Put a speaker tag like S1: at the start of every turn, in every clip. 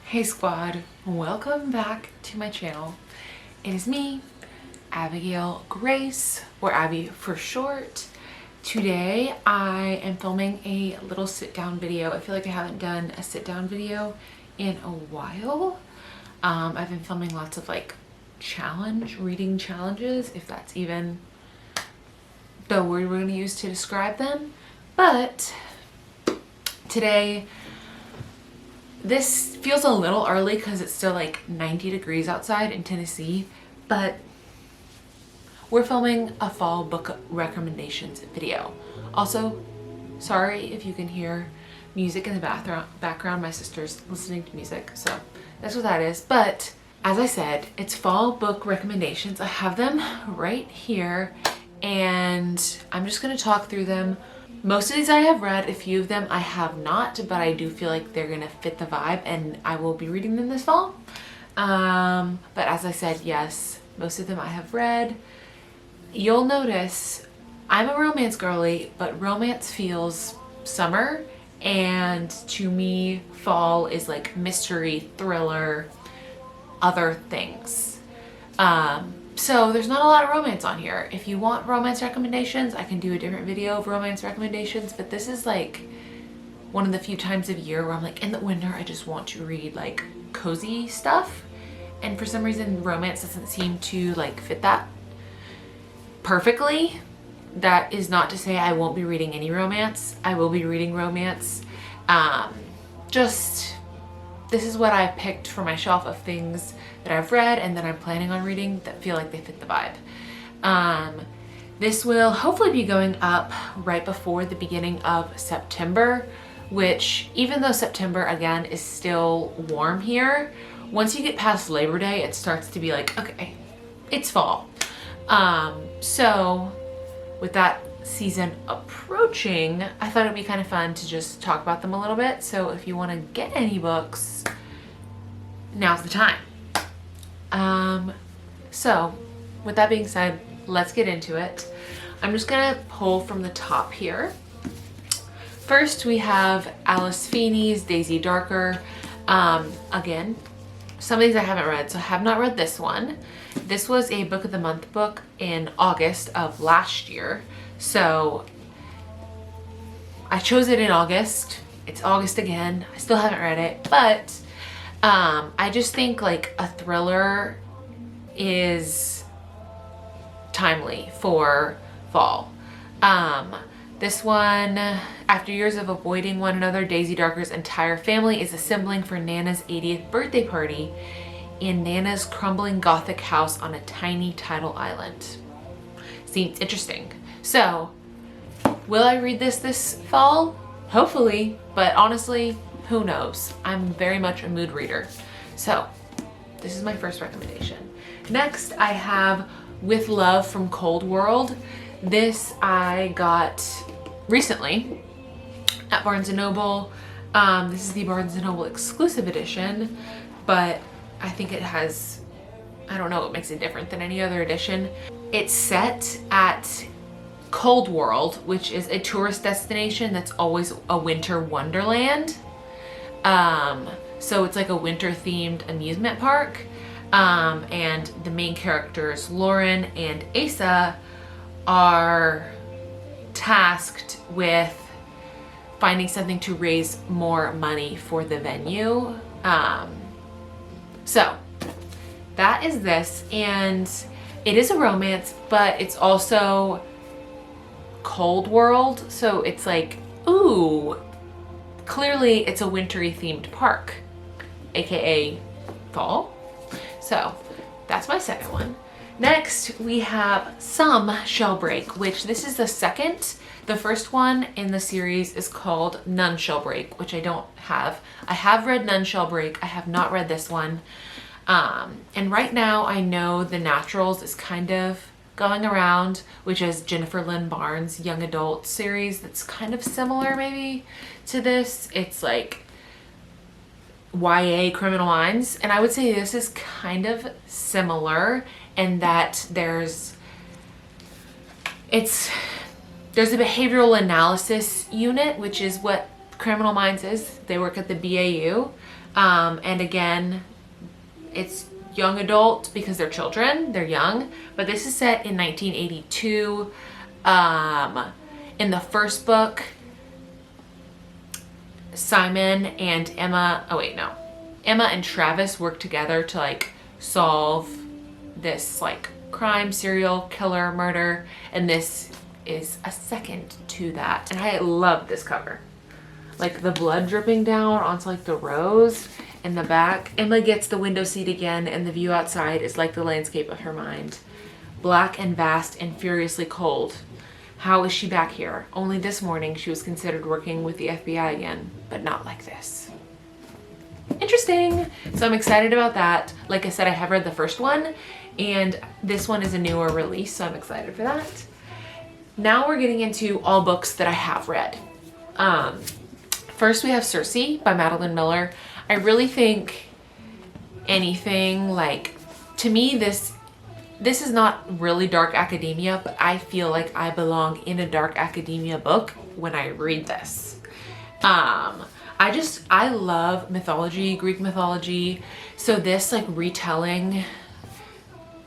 S1: Hey squad, welcome back to my channel. It is me, Abigail Grace, or Abby for short. Today I am filming a little sit down video. I feel like I haven't done a sit down video in a while. I've been filming lots of like reading challenges, if that's even the word we're going to use to describe them. But today, this feels a little early because it's still like 90 degrees outside in Tennessee, but we're filming a fall book recommendations video. Also, sorry if you can hear music in the background. My sister's listening to music, so that's what that is. But as I said, it's fall book recommendations. I have them right here and I'm just going to talk through them. Most of these I have read, a few of them I have not, but I do feel like they're gonna fit the vibe and I will be reading them this fall. But as I said, yes, most of them I have read. You'll notice I'm a romance girly, but romance feels summer, and to me, fall is like mystery, thriller, other things. So there's not a lot of romance on here. If you want romance recommendations, I can do a different video of romance recommendations, but this is like one of the few times of year where I'm like, in the winter, I just want to read like cozy stuff. And for some reason, romance doesn't seem to like fit that perfectly. That is not to say I won't be reading any romance. I will be reading romance. This is what I picked for my shelf of things that I've read and that I'm planning on reading that feel like they fit the vibe. This will hopefully be going up right before the beginning of September, which even though September again is still warm here, once you get past Labor Day, it starts to be like, okay, it's fall. So with that season approaching, I thought it'd be kind of fun to just talk about them a little bit. So if you want to get any books, now's the time. So with that being said, let's get into it. I'm just gonna pull from the top here. First, we have Alice Feeney's Daisy Darker. Again, some of these I haven't read, so I have not read this one. This was a book of the month book in August of last year. So I chose it in August. It's August again. I still haven't read it, but I just think like a thriller is timely for fall. This one, after years of avoiding one another, Daisy Darker's entire family is assembling for Nana's 80th birthday party in Nana's crumbling Gothic house on a tiny tidal island. Seems interesting. So, will I read this fall? Hopefully, but honestly, who knows? I'm very much a mood reader. So, this is my first recommendation. Next, I have With Love from Cold World. This I got recently at Barnes & Noble. This is the Barnes & Noble exclusive edition, but I think it has, I don't know what makes it different than any other edition. It's set at Cold World, which is a tourist destination that's always a winter wonderland. So it's like a winter themed amusement park. And the main characters, Lauren and Asa, are tasked with finding something to raise more money for the venue. So that is this, and it is a romance, but it's also Cold World, so it's like, ooh, clearly it's a wintry themed park, aka fall. So that's my second one. Next, we have some Shellbreak, which this is the second. The first one in the series is called None Shellbreak, which I don't have. I have read None Shellbreak. I have not read this one. And right now I know The Naturals is kind of going around, which is Jennifer Lynn Barnes' young adult series that's kind of similar maybe to this. It's like YA Criminal Minds, and I would say this is kind of similar in that there's a behavioral analysis unit, which is what Criminal Minds is. They work at the BAU, And again, it's young adult because they're children, they're young, but this is set in 1982. In the first book, Simon and Emma and Travis work together to like solve this like crime, serial killer, murder, and this is a second to that. And I love this cover. Like the blood dripping down onto like the rose in the back. Emma gets the window seat again, and the view outside is like the landscape of her mind. Black and vast and furiously cold. How is she back here? Only this morning she was considered working with the FBI again, but not like this. Interesting. So I'm excited about that. Like I said, I have read the first one, and this one is a newer release, so I'm excited for that. Now we're getting into all books that I have read. First we have Cersei by Madeline Miller. I really think anything like, to me, this is not really dark academia, but I feel like I belong in a dark academia book when I read this. I love mythology, Greek mythology. So this like retelling,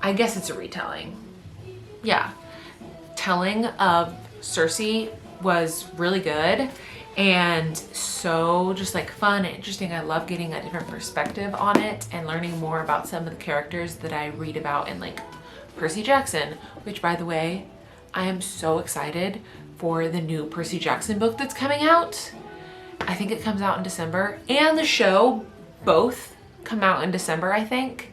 S1: I guess it's a retelling. Yeah. Telling of Cersei was really good and so just like fun and interesting. I love getting a different perspective on it and learning more about some of the characters that I read about in like Percy Jackson, which by the way, I am so excited for the new Percy Jackson book that's coming out. I think it comes out in December, and the show both come out in December, I think.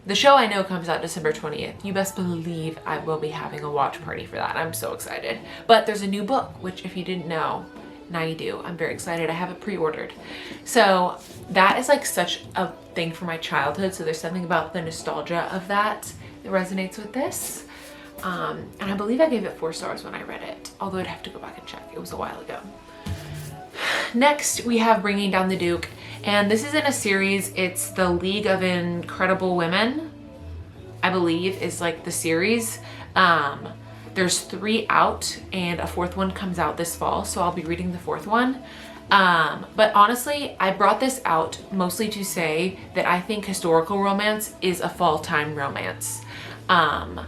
S1: The show I know comes out December 20th. You best believe I will be having a watch party for that. I'm so excited. But there's a new book, which if you didn't know, now you do. I'm very excited. I have it pre-ordered. So that is like such a thing for my childhood. So there's something about the nostalgia of that resonates with this. And I believe I gave it 4 stars when I read it, although I'd have to go back and check. It was a while ago. Next, we have Bringing Down the Duke, and this is in a series. It's the League of Incredible Women, I believe, is like the series. There's 3 out, and a 4th one comes out this fall, so I'll be reading the 4th one. But honestly, I brought this out mostly to say that I think historical romance is a fall time romance. I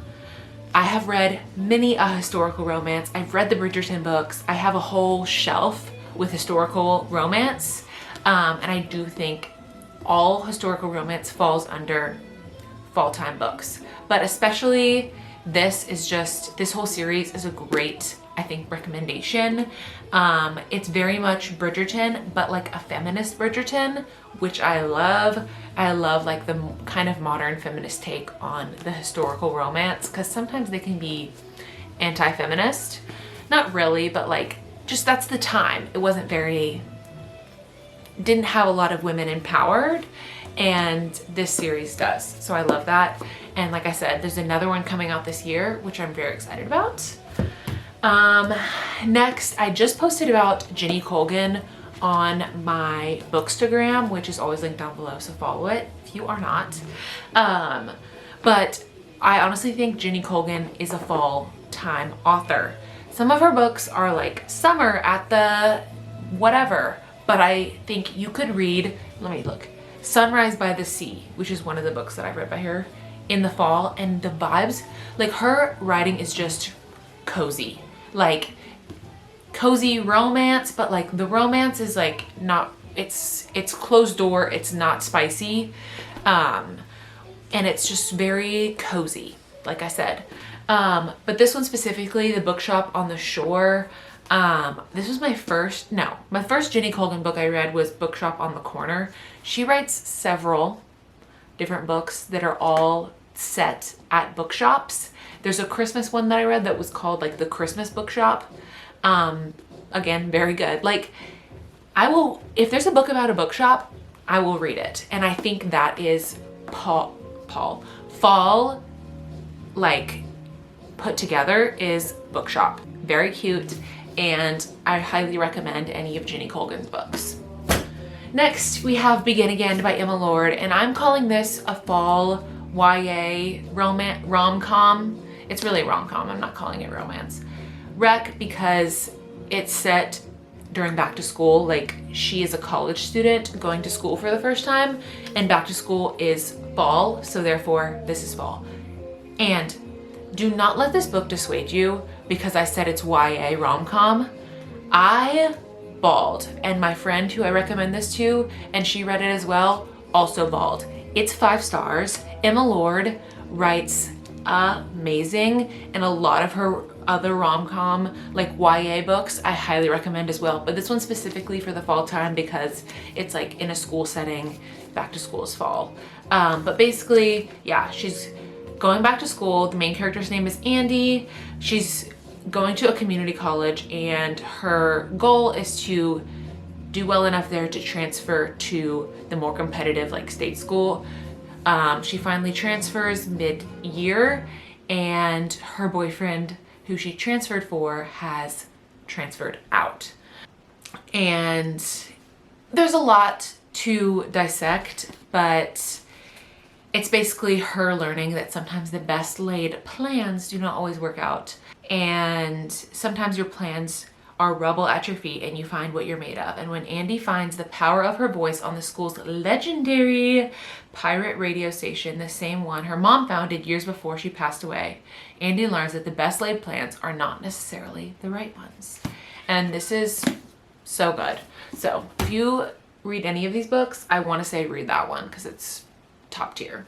S1: have read many a historical romance. I've read the Bridgerton books. I have a whole shelf with historical romance. And I do think all historical romance falls under fall time books. But especially this whole series is a great, I think, recommendation. It's very much Bridgerton, but like a feminist Bridgerton, which I love. I love like the kind of modern feminist take on the historical romance, because sometimes they can be anti-feminist. Not really, but like, just that's the time. It wasn't didn't have a lot of women empowered, and this series does. So I love that. And like I said, there's another one coming out this year, which I'm very excited about. Next, I just posted about Jenny Colgan on my bookstagram, which is always linked down below, so follow it if you are not. But I honestly think Jenny Colgan is a fall time author. Some of her books are like summer at the whatever, but I think you could read, let me look, Sunrise by the Sea, which is one of the books that I've read by her, in the fall, and the vibes, like her writing is just cozy, like cozy romance, but like the romance is like not, it's closed door, it's not spicy, and it's just very cozy, like I said. But this one specifically, The Bookshop on the Shore, this was my first Jenny Colgan book I read was Bookshop on the Corner. She writes several different books that are all set at bookshops. There's a Christmas one that I read that was called like The Christmas Bookshop. Again, very good. Like, if there's a book about a bookshop, I will read it. And I think that is fall, like put together is Bookshop. Very cute, and I highly recommend any of Jenny Colgan's books. Next, we have Begin Again by Emma Lord, and I'm calling this a fall YA rom-com. It's really a rom-com, I'm not calling it romance. Rec, because it's set during back to school. Like, she is a college student going to school for the first time, and back to school is fall, so therefore this is fall. And do not let this book dissuade you because I said it's YA rom-com. I bawled, and my friend who I recommend this to, and she read it as well, also bawled. It's 5 stars. Emma Lord writes amazing, and a lot of her other rom-com like YA books I highly recommend as well, but this one specifically for the fall time because it's like in a school setting. Back to school is fall, but basically, yeah, she's going back to school. The main character's name is Andy. She's going to a community college, and her goal is to do well enough there to transfer to the more competitive like state school. She finally transfers mid-year, and her boyfriend who she transferred for has transferred out. And there's a lot to dissect, but it's basically her learning that sometimes the best laid plans do not always work out. And sometimes your plans are rubble at your feet and you find what you're made of. And when Andy finds the power of her voice on the school's legendary pirate radio station, the same one her mom founded years before she passed away, Andy learns that the best laid plans are not necessarily the right ones. And this is so good. So if you read any of these books, I want to say read that one because it's top tier.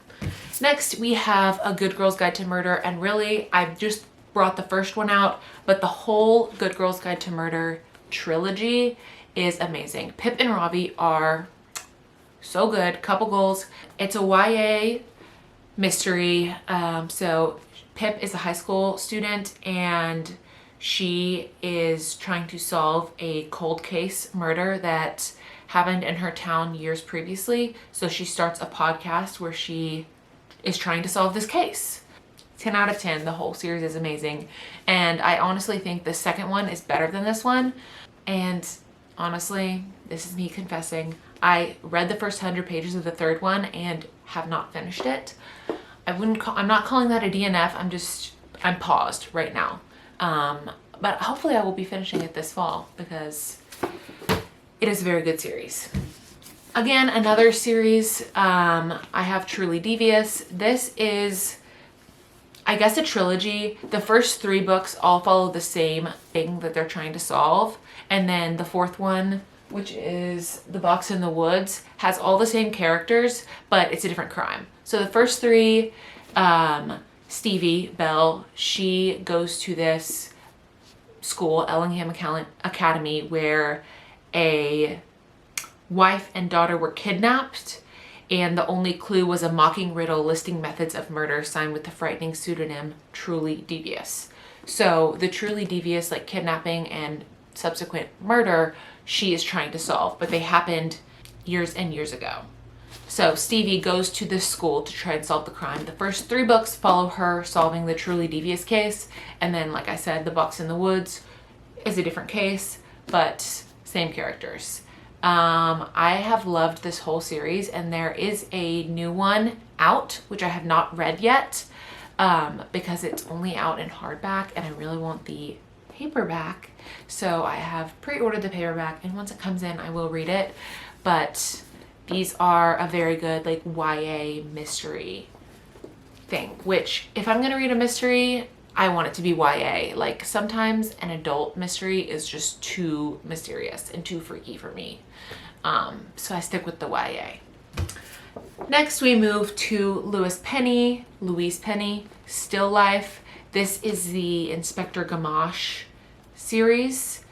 S1: Next, we have A Good Girl's Guide to Murder. And really, I've just brought the first one out, but the whole Good Girl's Guide to Murder trilogy is amazing. Pip and Robbie are so good. Couple goals. It's a YA mystery. So Pip is a high school student, and she is trying to solve a cold case murder that happened in her town years previously. So she starts a podcast where she is trying to solve this case. 10 out of 10. The whole series is amazing. And I honestly think the second one is better than this one. And honestly, this is me confessing, I read the first 100 pages of the third one and have not finished it. I'm not calling that a DNF. I'm paused right now. But hopefully I will be finishing it this fall because it is a very good series. Again, another series, I have Truly Devious. This is, I guess, a trilogy. The first 3 books all follow the same thing that they're trying to solve. And then the 4th one, which is The Box in the Woods, has all the same characters, but it's a different crime. So the first 3, Stevie Belle, she goes to this school, Ellingham Academy, where a wife and daughter were kidnapped, and the only clue was a mocking riddle listing methods of murder signed with the frightening pseudonym Truly Devious. So the Truly Devious, like kidnapping and subsequent murder, she is trying to solve, but they happened years and years ago. So Stevie goes to this school to try and solve the crime. The first 3 books follow her solving the Truly Devious case, and then, like I said, The Box in the Woods is a different case, but same characters. I have loved this whole series, and there is a new one out, which I have not read yet, because it's only out in hardback, and I really want the paperback. So I have pre-ordered the paperback, and once it comes in, I will read it. But these are a very good like YA mystery thing, which if I'm gonna read a mystery, I want it to be YA. Like sometimes an adult mystery is just too mysterious and too freaky for me. So I stick with the YA. Next we move to Louise Penny, Still Life. This is the Inspector Gamache series.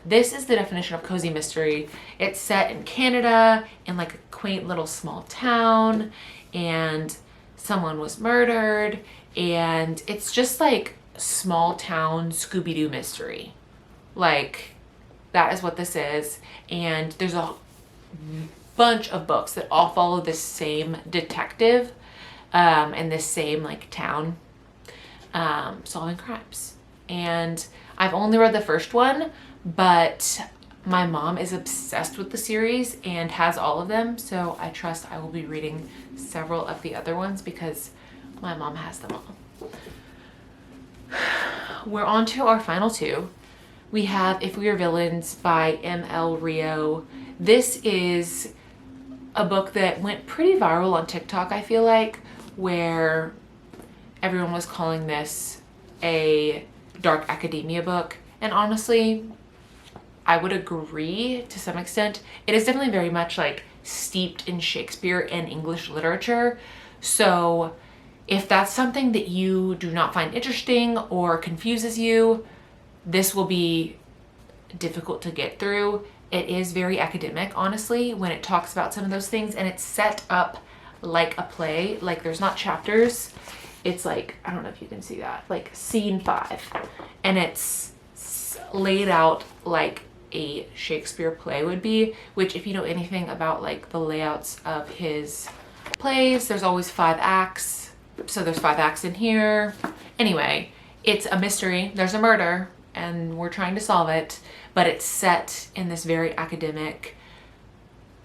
S1: This is the definition of cozy mystery. It's set in Canada in like a quaint little small town, and someone was murdered, and it's just like small town Scooby-Doo mystery. Like that is what this is. And there's a bunch of books that all follow this same detective in this same like town solving crimes. And I've only read the first one, but my mom is obsessed with the series and has all of them, so I trust I will be reading several of the other ones because my mom has them all. We're on to our final 2. we have If We Were Villains by M.L. Rio. This is a book that went pretty viral on TikTok, I feel like, where everyone was calling this a dark academia book. And honestly, I would agree to some extent. It is definitely very much like steeped in Shakespeare and English literature. So if that's something that you do not find interesting or confuses you, this will be difficult to get through. It is very academic, honestly, when it talks about some of those things, and it's set up like a play. Like, there's not chapters. It's like, I don't know if you can see that, like scene 5, and it's laid out like a Shakespeare play would be, which if you know anything about like the layouts of his plays, there's always 5 acts. So there's 5 acts in here. Anyway, it's a mystery. There's a murder and we're trying to solve it, but it's set in this very academic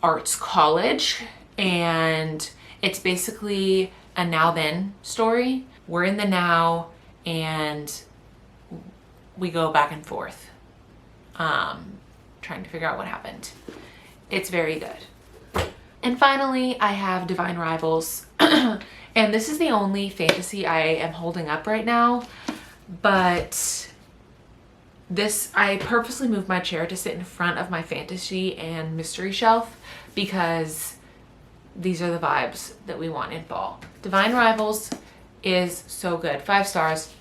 S1: arts college, and it's basically a now then story. We're in the now and we go back and forth trying to figure out what happened. It's very good. And finally, I have Divine Rivals. And this is the only fantasy I am holding up right now, but this, I purposely moved my chair to sit in front of my fantasy and mystery shelf because these are the vibes that we want in fall. Divine Rivals is so good. 5 stars.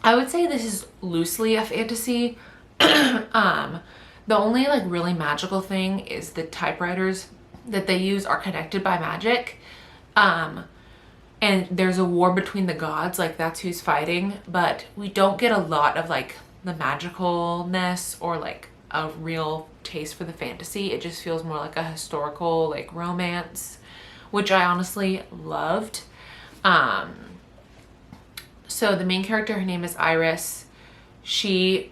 S1: I would say this is loosely a fantasy. The only like really magical thing is the typewriters that they use are connected by magic. And there's a war between the gods, like that's who's fighting, but we don't get a lot of like the magicalness or like a real taste for the fantasy. It just feels more like a historical like romance, which I honestly loved. So the main character, her name is Iris. She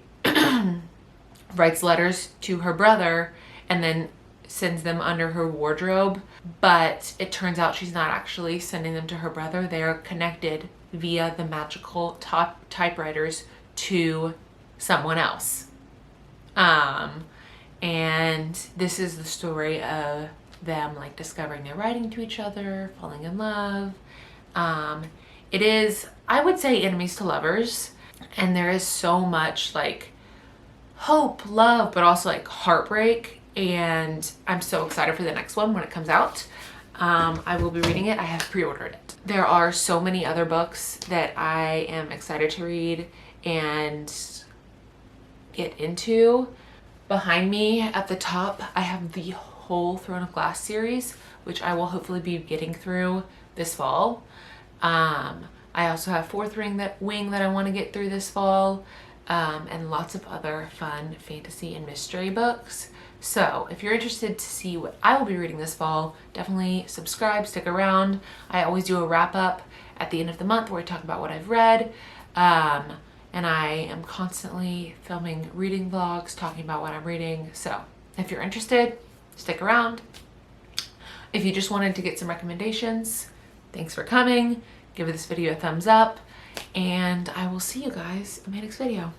S1: writes letters to her brother and then sends them under her wardrobe, but it turns out she's not actually sending them to her brother. They're connected via the magical typewriters to someone else. And this is the story of them like discovering their writing to each other, falling in love. It is, I would say, enemies to lovers, and there is so much like hope, love, but also like heartbreak, and I'm so excited for the next one when it comes out. I will be reading it. I have pre-ordered it. There are so many other books that I am excited to read and get into. Behind me at the top, I have the whole Throne of Glass series, which I will hopefully be getting through this fall. I also have Fourth Wing that I want to get through this fall, and lots of other fun fantasy and mystery books. So if you're interested to see what I will be reading this fall, definitely subscribe, stick around. I always do a wrap up at the end of the month where I talk about what I've read. And I am constantly filming reading vlogs, talking about what I'm reading. So if you're interested, stick around. If you just wanted to get some recommendations, thanks for coming. Give this video a thumbs up, and I will see you guys in my next video.